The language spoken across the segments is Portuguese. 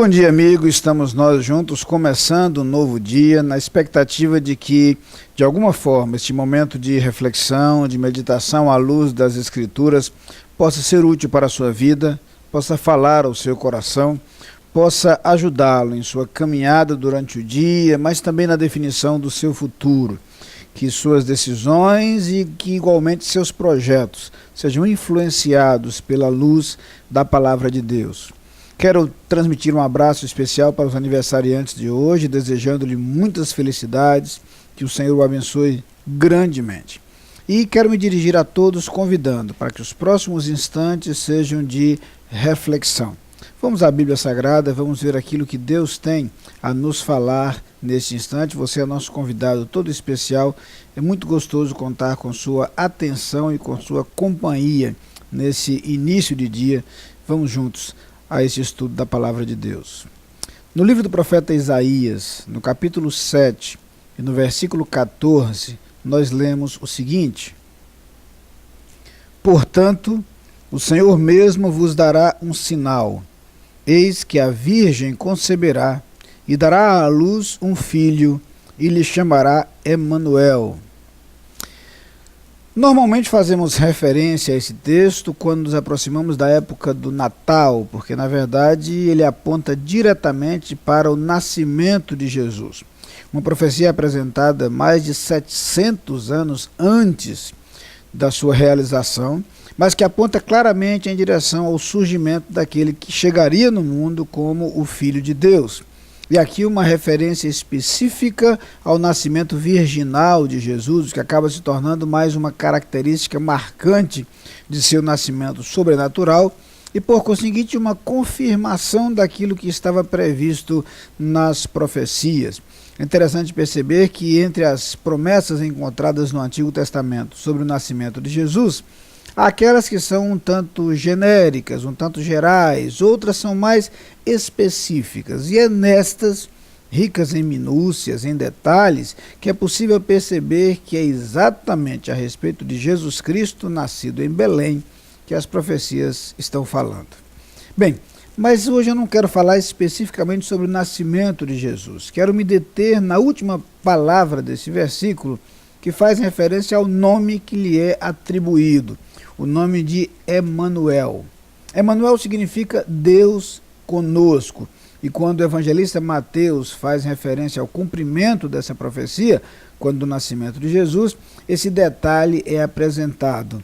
Bom dia, amigo. Estamos nós juntos começando um novo dia na expectativa de que, de alguma forma, este momento de reflexão, de meditação à luz das Escrituras possa ser útil para a sua vida, possa falar ao seu coração, possa ajudá-lo em sua caminhada durante o dia, mas também na definição do seu futuro. Que suas decisões e que igualmente seus projetos sejam influenciados pela luz da Palavra de Deus. Quero transmitir um abraço especial para os aniversariantes de hoje, desejando-lhe muitas felicidades, que o Senhor o abençoe grandemente. E quero me dirigir a todos convidando para que os próximos instantes sejam de reflexão. Vamos à Bíblia Sagrada, vamos ver aquilo que Deus tem a nos falar neste instante. Você é nosso convidado todo especial, é muito gostoso contar com sua atenção e com sua companhia nesse início de dia. Vamos juntos a esse estudo da Palavra de Deus. No livro do profeta Isaías, no capítulo 7 e no versículo 14, nós lemos o seguinte: Portanto, o Senhor mesmo vos dará um sinal. Eis que a Virgem conceberá e dará à luz um filho e lhe chamará Emanuel. Normalmente fazemos referência a esse texto quando nos aproximamos da época do Natal, porque na verdade ele aponta diretamente para o nascimento de Jesus. Uma profecia apresentada mais de 700 anos antes da sua realização, mas que aponta claramente em direção ao surgimento daquele que chegaria no mundo como o Filho de Deus. E aqui uma referência específica ao nascimento virginal de Jesus, que acaba se tornando mais uma característica marcante de seu nascimento sobrenatural e, por conseguinte, uma confirmação daquilo que estava previsto nas profecias. É interessante perceber que entre as promessas encontradas no Antigo Testamento sobre o nascimento de Jesus, há aquelas que são um tanto genéricas, um tanto gerais, outras são mais específicas. E é nestas, ricas em minúcias, em detalhes, que é possível perceber que é exatamente a respeito de Jesus Cristo, nascido em Belém, que as profecias estão falando. Bem, mas hoje eu não quero falar especificamente sobre o nascimento de Jesus. Quero me deter na última palavra desse versículo, que faz referência ao nome que lhe é atribuído, o nome de Emanuel. Emanuel significa Deus conosco. E quando o evangelista Mateus faz referência ao cumprimento dessa profecia, quando do nascimento de Jesus, esse detalhe é apresentado.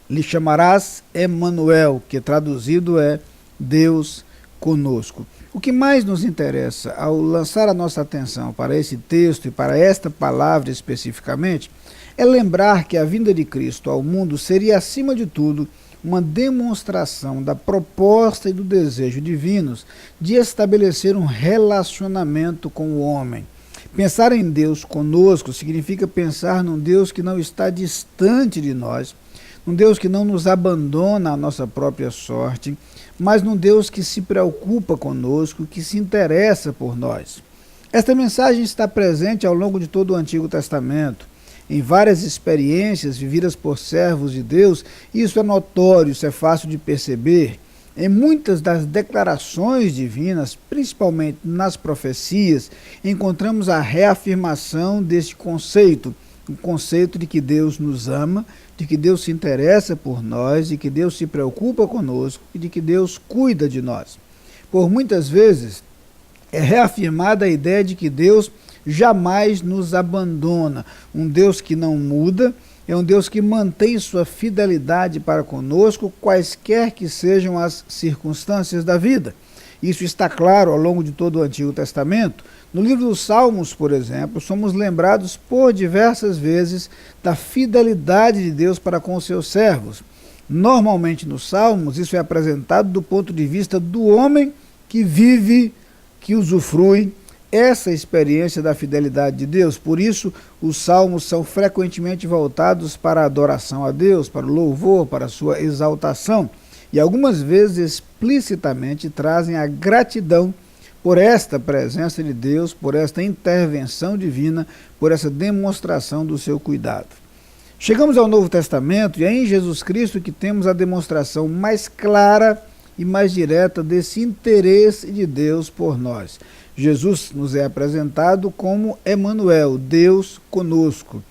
Lhe chamarás Emanuel, que traduzido é Deus conosco. O que mais nos interessa ao lançar a nossa atenção para esse texto e para esta palavra especificamente, é lembrar que a vinda de Cristo ao mundo seria, acima de tudo, uma demonstração da proposta e do desejo divinos de estabelecer um relacionamento com o homem. Pensar em Deus conosco significa pensar num Deus que não está distante de nós, num Deus que não nos abandona à nossa própria sorte, mas num Deus que se preocupa conosco, que se interessa por nós. Esta mensagem está presente ao longo de todo o Antigo Testamento. Em várias experiências vividas por servos de Deus, isso é notório, isso é fácil de perceber. Em muitas das declarações divinas, principalmente nas profecias, encontramos a reafirmação deste conceito, o conceito de que Deus nos ama, de que Deus se interessa por nós, de que Deus se preocupa conosco e de que Deus cuida de nós. Por muitas vezes, é reafirmada a ideia de que Deus jamais nos abandona. Um Deus que não muda, é um Deus que mantém sua fidelidade para conosco, quaisquer que sejam as circunstâncias da vida. Isso está claro ao longo de todo o Antigo Testamento. No livro dos Salmos, por exemplo, somos lembrados por diversas vezes da fidelidade de Deus para com os seus servos. Normalmente nos Salmos, isso é apresentado do ponto de vista do homem que vive, que usufrui, essa experiência da fidelidade de Deus. Por isso, os salmos são frequentemente voltados para a adoração a Deus, para o louvor, para a sua exaltação, e algumas vezes explicitamente trazem a gratidão por esta presença de Deus, por esta intervenção divina, por essa demonstração do seu cuidado. Chegamos ao Novo Testamento e é em Jesus Cristo que temos a demonstração mais clara e mais direta desse interesse de Deus por nós. Jesus nos é apresentado como Emanuel, Deus conosco.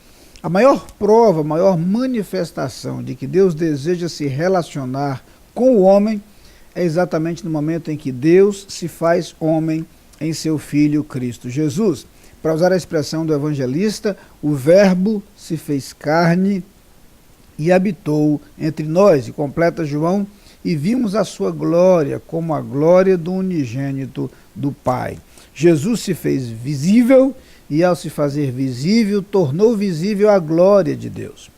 A maior prova, a maior manifestação de que Deus deseja se relacionar com o homem é exatamente no momento em que Deus se faz homem em seu Filho Cristo Jesus. Para usar a expressão do evangelista, o Verbo se fez carne e habitou entre nós, e completa João, e vimos a sua glória como a glória do unigênito do Pai. Jesus se fez visível e, ao se fazer visível, tornou visível a glória de Deus.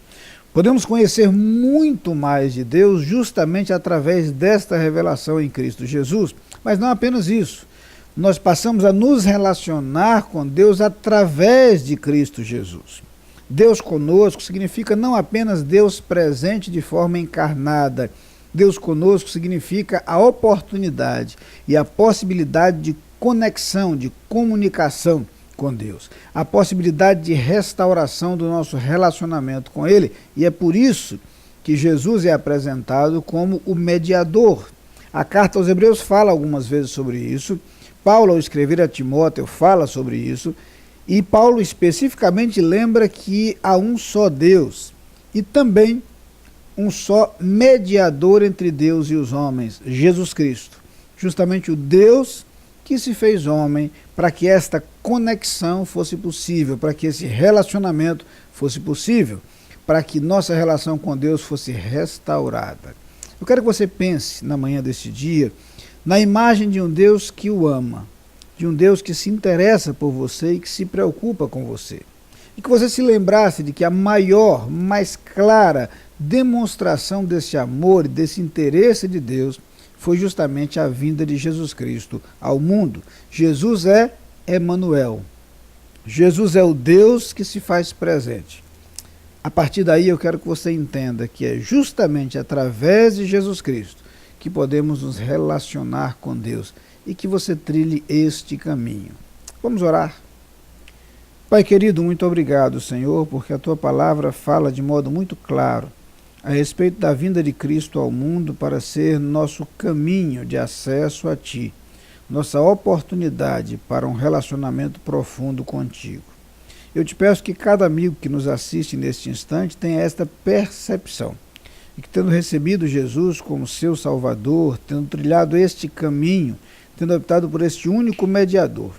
Podemos conhecer muito mais de Deus justamente através desta revelação em Cristo Jesus, mas não apenas isso. Nós passamos a nos relacionar com Deus através de Cristo Jesus. Deus conosco significa não apenas Deus presente de forma encarnada. Deus conosco significa a oportunidade e a possibilidade de conexão, de comunicação com Deus. A possibilidade de restauração do nosso relacionamento com Ele. E é por isso que Jesus é apresentado como o mediador. A carta aos Hebreus fala algumas vezes sobre isso. Paulo, ao escrever a Timóteo, fala sobre isso. E Paulo especificamente lembra que há um só Deus e também um só mediador entre Deus e os homens, Jesus Cristo. Justamente o Deus que se fez homem para que esta conexão fosse possível, para que esse relacionamento fosse possível, para que nossa relação com Deus fosse restaurada. Eu quero que você pense na manhã desse dia na imagem de um Deus que o ama, de um Deus que se interessa por você e que se preocupa com você. E que você se lembrasse de que a maior, mais clara demonstração desse amor e desse interesse de Deus foi justamente a vinda de Jesus Cristo ao mundo. Jesus é Emanuel. Jesus é o Deus que se faz presente. A partir daí eu quero que você entenda que é justamente através de Jesus Cristo que podemos nos relacionar com Deus e que você trilhe este caminho. Vamos orar? Pai querido, muito obrigado, Senhor, porque a Tua palavra fala de modo muito claro a respeito da vinda de Cristo ao mundo para ser nosso caminho de acesso a Ti, nossa oportunidade para um relacionamento profundo contigo. Eu te peço que cada amigo que nos assiste neste instante tenha esta percepção, e que tendo recebido Jesus como seu Salvador, tendo trilhado este caminho, tendo optado por este único mediador,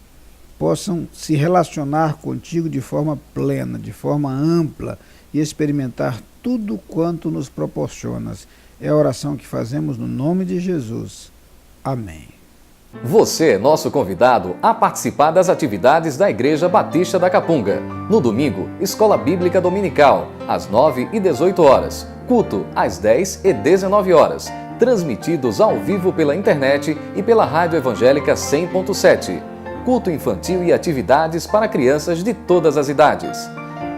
possam se relacionar contigo de forma plena, de forma ampla e experimentar tudo quanto nos proporcionas. É a oração que fazemos no nome de Jesus. Amém. Você é nosso convidado a participar das atividades da Igreja Batista da Capunga. No domingo, Escola Bíblica Dominical, às 9 e 18 horas. Culto, às 10 e 19 horas. Transmitidos ao vivo pela internet e pela Rádio Evangélica 100.7. Culto infantil e atividades para crianças de todas as idades.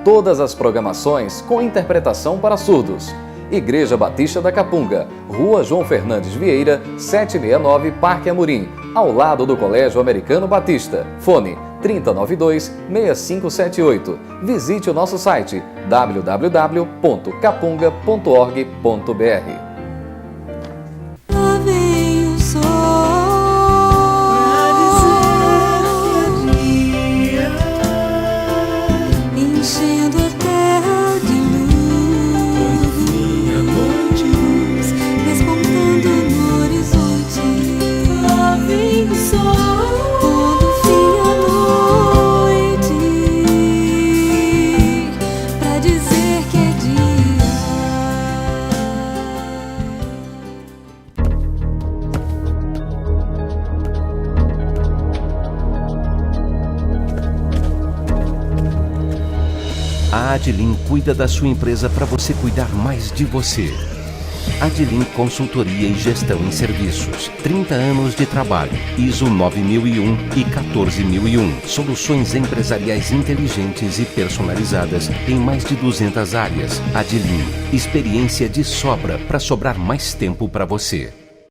Todas as programações com interpretação para surdos. Igreja Batista da Capunga, Rua João Fernandes Vieira, 769, Parque Amorim, ao lado do Colégio Americano Batista. Fone 3092-6578. Visite o nosso site www.capunga.org.br. A Adlin cuida da sua empresa para você cuidar mais de você. Adilin Consultoria e Gestão em Serviços. 30 anos de trabalho. ISO 9001 e 14001. Soluções empresariais inteligentes e personalizadas em mais de 200 áreas. Adilin. Experiência de sobra para sobrar mais tempo para você.